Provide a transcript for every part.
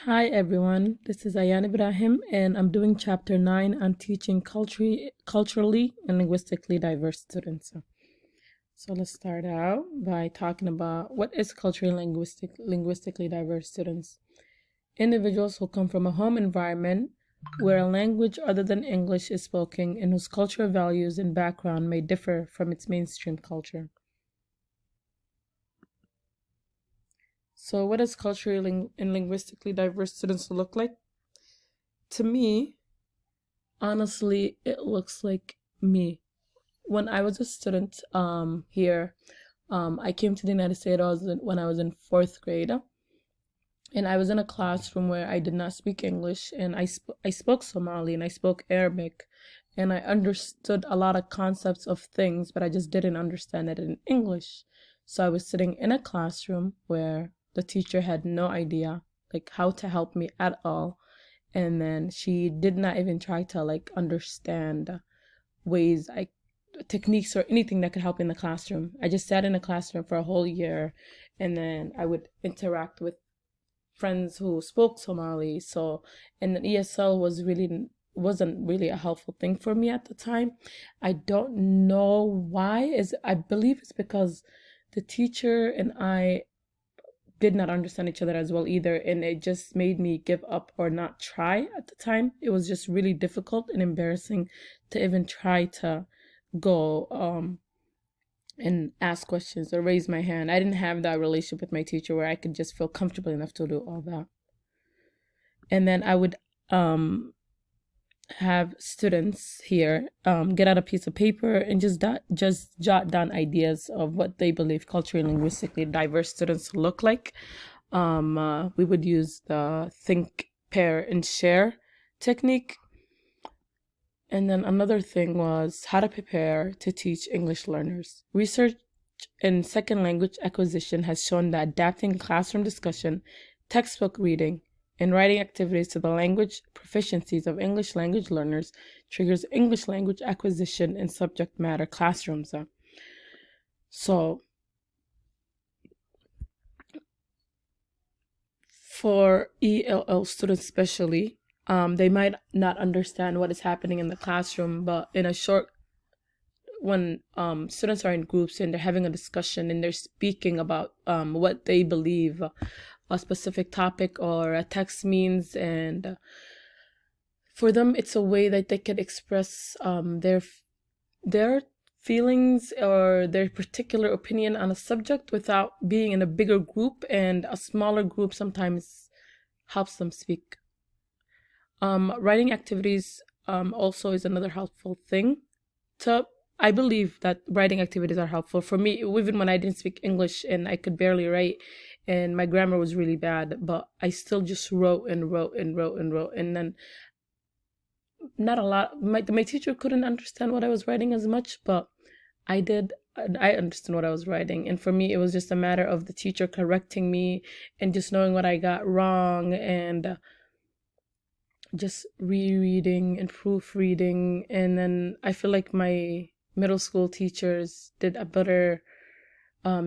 Hi everyone, this is Ayan Ibrahim and I'm doing chapter 9 on teaching culturally and linguistically diverse students. So let's start out by talking about what is culturally linguistically diverse students. Individuals who come from a home environment where a language other than English is spoken and whose cultural values and background may differ from its mainstream culture. So what does culturally and linguistically diverse students look like? To me, honestly, it looks like me. When I was a student here, I came to the United States when I was in fourth grade, and I was in a classroom where I did not speak English, and I spoke Somali and I spoke Arabic, and I understood a lot of concepts of things, but I just didn't understand it in English. So I was sitting in a classroom where the teacher had no idea like how to help me at all, and then she did not even try to like understand ways I techniques or anything that could help in the classroom. I just sat in a classroom for a whole year, and then I would interact with friends who spoke Somali. So, and then ESL wasn't really a helpful thing for me at the time. I don't know why. Is I believe it's because the teacher and I did not understand each other as well either, and it just made me give up or not try at the time. It was just really difficult and embarrassing to even try to go and ask questions or raise my hand. I didn't have that relationship with my teacher where I could just feel comfortable enough to do all that. And then I would have students here get out a piece of paper and just jot down ideas of what they believe culturally and linguistically diverse students look like. We would use the think, pair, and share technique. And then another thing was how to prepare to teach English learners. Research in second language acquisition has shown that adapting classroom discussion, textbook reading, and writing activities to the language proficiencies of English language learners triggers English language acquisition in subject matter classrooms. So, for ELL students especially, they might not understand what is happening in the classroom, but in a short when students are in groups and they're having a discussion and they're speaking about what they believe a specific topic or a text means, and for them it's a way that they can express their feelings or their particular opinion on a subject without being in a bigger group, and a smaller group sometimes helps them speak. Writing activities also is another helpful thing to I believe that writing activities are helpful for me, even when I didn't speak English and I could barely write and my grammar was really bad, but I still just wrote and wrote and wrote and wrote. And then not a lot, my teacher couldn't understand what I was writing as much, but I did. I understood what I was writing. And for me, it was just a matter of the teacher correcting me and just knowing what I got wrong, and just rereading and proofreading. And then I feel like my middle school teachers did a better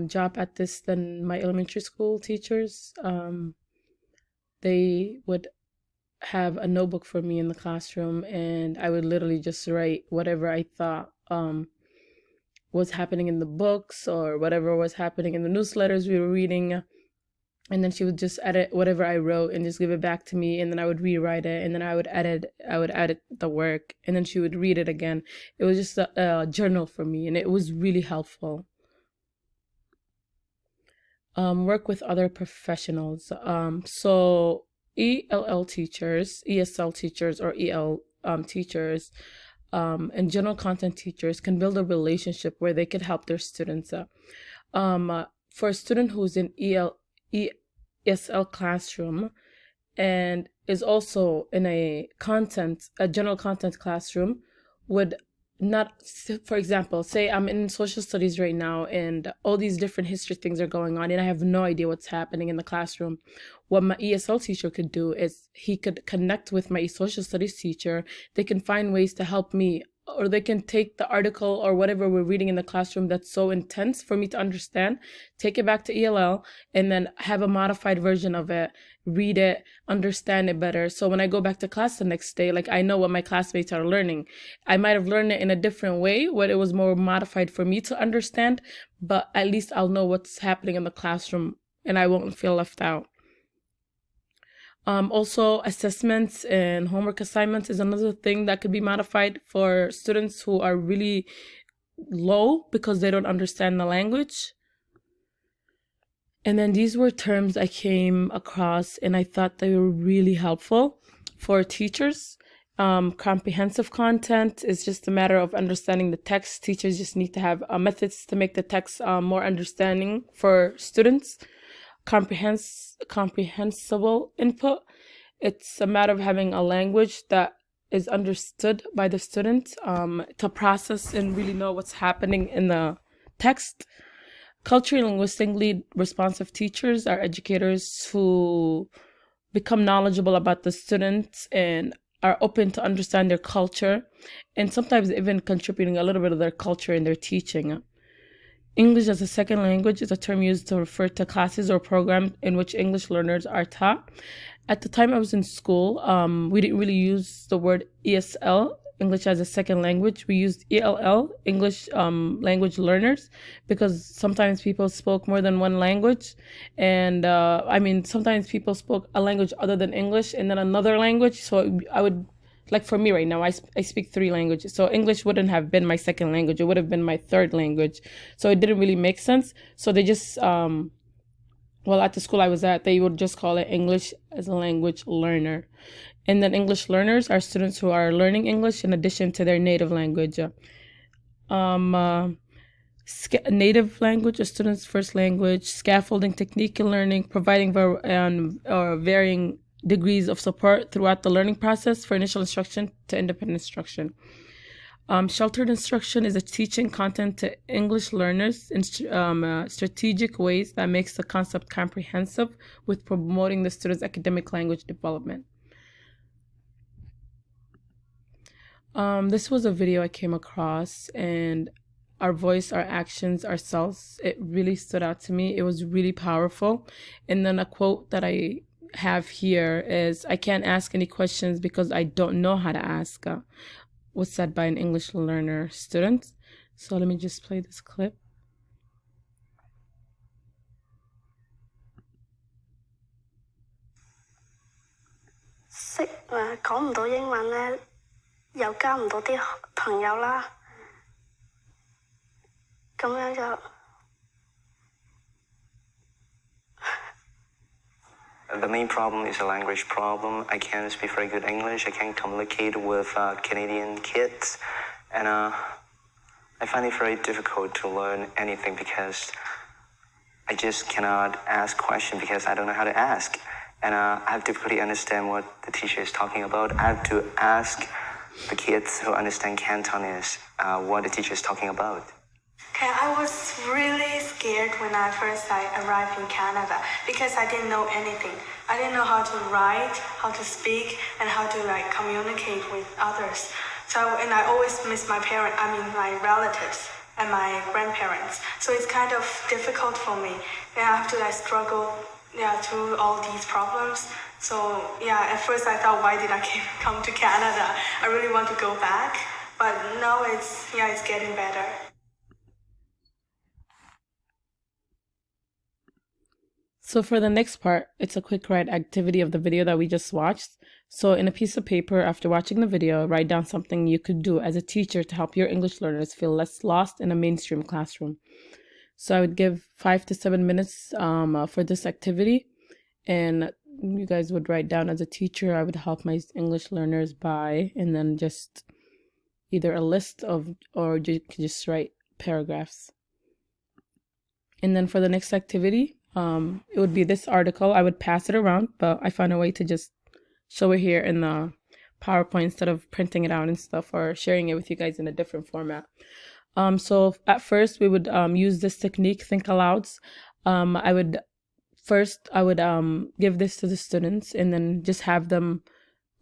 job at this than my elementary school teachers. They would have a notebook for me in the classroom, and I would literally just write whatever I thought was happening in the books or whatever was happening in the newsletters we were reading. And then she would just edit whatever I wrote and just give it back to me, and then I would rewrite it, and then I would edit the work, and then she would read it again. It was just a journal for me, and it was really helpful. Work with other professionals. So ELL teachers, ESL teachers, or EL teachers, and general content teachers can build a relationship where they can help their students. For a student who's in ESL classroom and is also in a general content classroom, would not, for example, say I'm in social studies right now and all these different history things are going on and I have no idea what's happening in the classroom. What my ESL teacher could do is he could connect with my social studies teacher. They can find ways to help me or they can take the article or whatever we're reading in the classroom that's so intense for me to understand, take it back to ELL, and then have a modified version of it, read it, understand it better. So when I go back to class the next day, like, I know what my classmates are learning. I might have learned it in a different way, where it was more modified for me to understand, but at least I'll know what's happening in the classroom and I won't feel left out. Also, assessments and homework assignments is another thing that could be modified for students who are really low because they don't understand the language. And then these were terms I came across and I thought they were really helpful for teachers. Comprehensive content is just a matter of understanding the text. Teachers just need to have methods to make the text more understanding for students. Comprehensible input. It's a matter of having a language that is understood by the student to process and really know what's happening in the text. Culturally linguistically responsive teachers are educators who become knowledgeable about the students and are open to understand their culture, and sometimes even contributing a little bit of their culture in their teaching. English as a second language is a term used to refer to classes or programs in which English learners are taught. At the time I was in school, we didn't really use the word ESL, English as a second language. We used ELL, English language learners, because sometimes people spoke more than one language. And sometimes people spoke a language other than English and then another language. So I would, like for me right now, I speak 3 languages. So English wouldn't have been my second language. It would have been my third language. So it didn't really make sense. So they just, at the school I was at, they would just call it English as a language learner. And then English learners are students who are learning English in addition to their native language. Native language, a student's first language, scaffolding technique in learning, providing varying degrees of support throughout the learning process for initial instruction to independent instruction. Sheltered instruction is a teaching content to English learners in strategic ways that makes the concept comprehensive with promoting the student's academic language development. This was a video I came across, and our voice, our actions, ourselves, it really stood out to me. It was really powerful. And then a quote that I have here is, "I can't ask any questions because I don't know how to ask," was said by an English learner student. So let me just play this clip. 講唔到英文呢，又交唔到啲朋友啦，咁樣就。The main problem is a language problem. I can't speak very good English. I can't communicate with Canadian kids. And I find it very difficult to learn anything because I just cannot ask questions because I don't know how to ask. And I have difficulty understand what the teacher is talking about. I have to ask the kids who understand Cantonese what the teacher is talking about. Okay, I was really scared when I first arrived in Canada because I didn't know anything. I didn't know how to write, how to speak, and how to communicate with others. And I always miss my my relatives and my grandparents. So it's kind of difficult for me. And I have to struggle through all these problems. So at first I thought, why did I come to Canada? I really want to go back, but now it's getting better. So for the next part, it's a quick write activity of the video that we just watched. So in a piece of paper, after watching the video, write down something you could do as a teacher to help your English learners feel less lost in a mainstream classroom. So I would give 5 to 7 minutes for this activity, and you guys would write down as a teacher, I would help my English learners by, and then just either a list of, or you could just write paragraphs. And then for the next activity, it would be this article. I would pass it around, but I found a way to just show it here in the PowerPoint instead of printing it out and stuff, or sharing it with you guys in a different format. So at first we would use this technique, think alouds. I would give this to the students and then just have them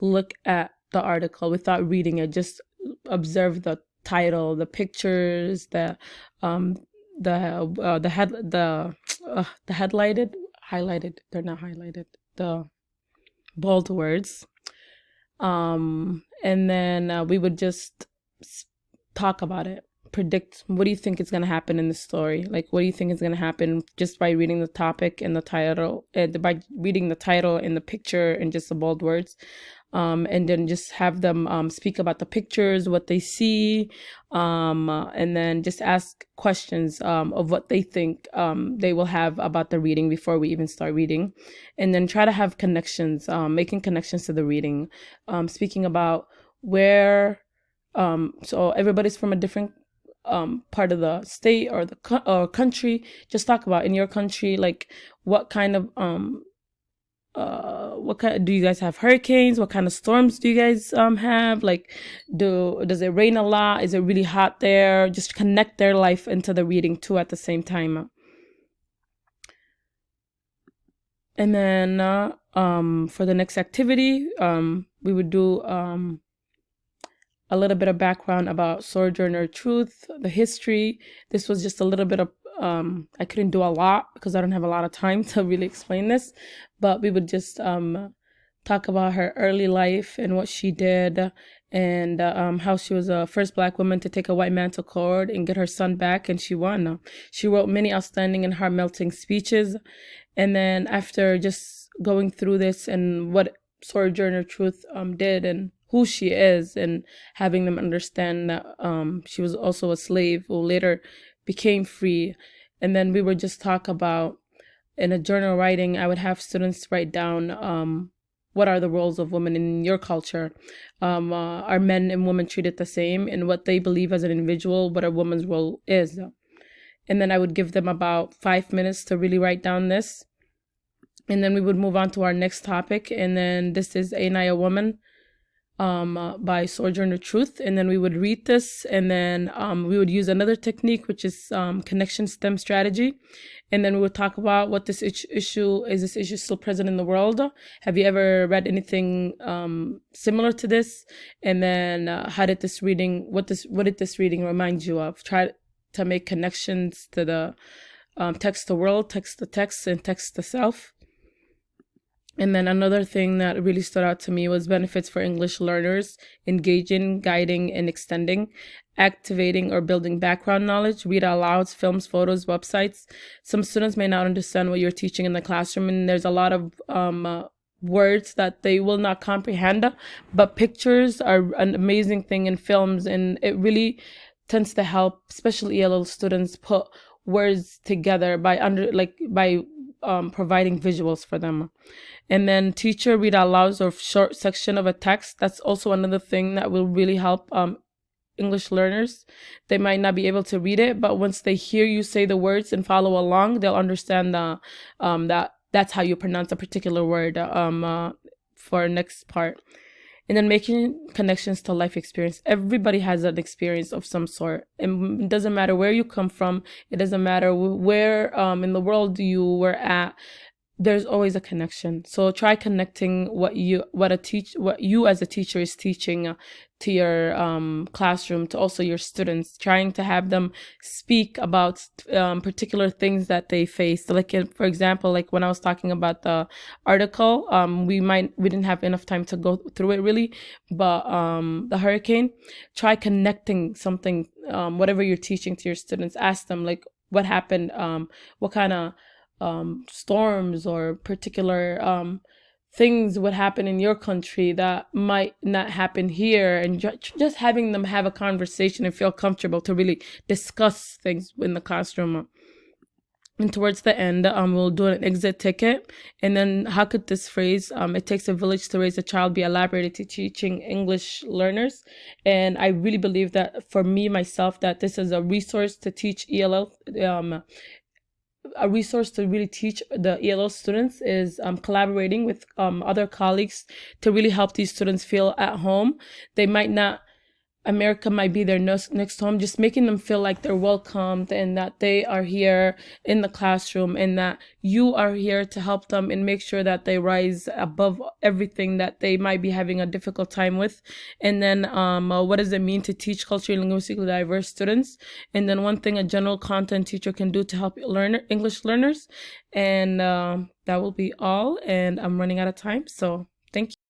look at the article without reading it. Just observe the title, the pictures, the highlighted, they're not highlighted, the bold words. And then we would just talk about it, predict what do you think is going to happen in the story, like what do you think is going to happen just by reading the topic and the title, by reading the title and the picture and just the bold words. And then just have them speak about the pictures, what they see, and then just ask questions of what they think they will have about the reading before we even start reading. And then try to have connections, making connections to the reading, speaking about where, so everybody's from a different part of the state or the country. Just talk about in your country, like what kind of do you guys have hurricanes? What kind of storms do you guys have? Like, does it rain a lot? Is it really hot there? Just connect their life into the reading too at the same time. And then for the next activity, we would do a little bit of background about Sojourner Truth, the history. This was just a little bit of I couldn't do a lot because I don't have a lot of time to really explain this, but we would just talk about her early life and what she did, and how she was the first Black woman to take a white man to court and get her son back, and she won. She wrote many outstanding and heart-melting speeches. And then after just going through this and what Sojourner Truth did and who she is, and having them understand that she was also a slave who later became free. And then we would just talk about, in a journal writing, I would have students write down what are the roles of women in your culture. Are men and women treated the same? And what they believe as an individual, what a woman's role is. And then I would give them about 5 minutes to really write down this. And then we would move on to our next topic. And then this is Ain't I a Woman? By Sojourner Truth. And then we would read this, and then we would use another technique, which is connection stem strategy. And then we would talk about what this issue is. This issue still present in the world? Have you ever read anything similar to this? And then what did this reading remind you of? Try to make connections to the text to world, text to text, and text to self. And then another thing that really stood out to me was benefits for English learners: engaging, guiding, and extending, activating or building background knowledge, read out louds, films, photos, websites. Some students may not understand what you're teaching in the classroom, and there's a lot of words that they will not comprehend, but pictures are an amazing thing in films, and it really tends to help, especially ELL students, put words together by providing visuals for them. And then teacher read out loud or short section of a text. That's also another thing that will really help English learners. They might not be able to read it, but once they hear you say the words and follow along, they'll understand that that's how you pronounce a particular word for next part. And then making connections to life experience. Everybody has an experience of some sort. It doesn't matter where you come from. It doesn't matter where in the world you were at. There's always a connection. So try connecting what you as a teacher is teaching to your classroom, to also your students, trying to have them speak about particular things that they face. Like, for example, like when I was talking about the article, we didn't have enough time to go through it really, but the hurricane, try connecting something, whatever you're teaching to your students. Ask them, like, what happened, what kind of storms or particular things would happen in your country that might not happen here, and just having them have a conversation and feel comfortable to really discuss things in the classroom. And towards the end, we'll do an exit ticket. And then how could this phrase, it takes a village to raise a child, be elaborated to teaching English learners? And I really believe that for me, myself, that this is a resource to teach ELL, a resource to really teach the ELL students is collaborating with other colleagues to really help these students feel at home. They might not America might be their next home, just making them feel like they're welcomed and that they are here in the classroom and that you are here to help them and make sure that they rise above everything that they might be having a difficult time with. And then what does it mean to teach culturally and linguistically diverse students? And then one thing a general content teacher can do to help English learners. And that will be all. And I'm running out of time, so thank you.